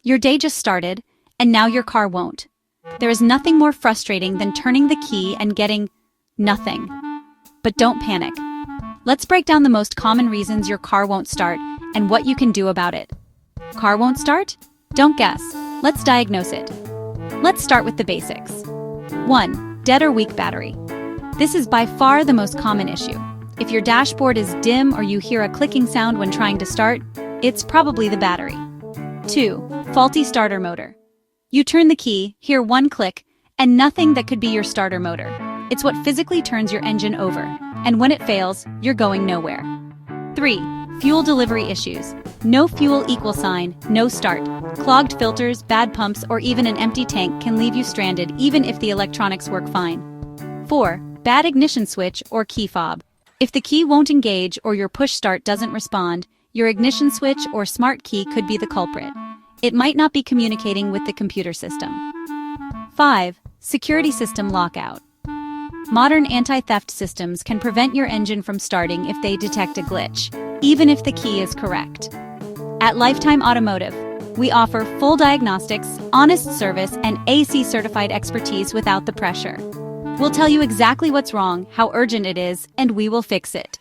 Your day just started, and now your car won't. There is nothing more frustrating than turning the key and getting nothing. But don't panic. Let's break down the most common reasons your car won't start and what you can do about it. Car won't start? Don't guess. Let's diagnose it. Let's start with the basics. 1. Dead or weak battery. This is by far the most common issue. If your dashboard is dim or you hear a clicking sound when trying to start, it's probably the battery. 2. Faulty starter motor. You turn the key, hear one click, and nothing that could be your starter motor. It's what physically turns your engine over, and when it fails, you're going nowhere. 3. Fuel delivery issues. No fuel equal sign, no start. Clogged filters, bad pumps, or even an empty tank can leave you stranded even if the electronics work fine. 4. Bad ignition switch or key fob. If the key won't engage or your push start doesn't respond, your ignition switch or smart key could be the culprit. It might not be communicating with the computer system. 5. Security system lockout. Modern anti-theft systems can prevent your engine from starting if they detect a glitch, even if the key is correct. At Lifetime Automotive, we offer full diagnostics, honest service, and AC-certified expertise without the pressure. We'll tell you exactly what's wrong, how urgent it is, and we will fix it.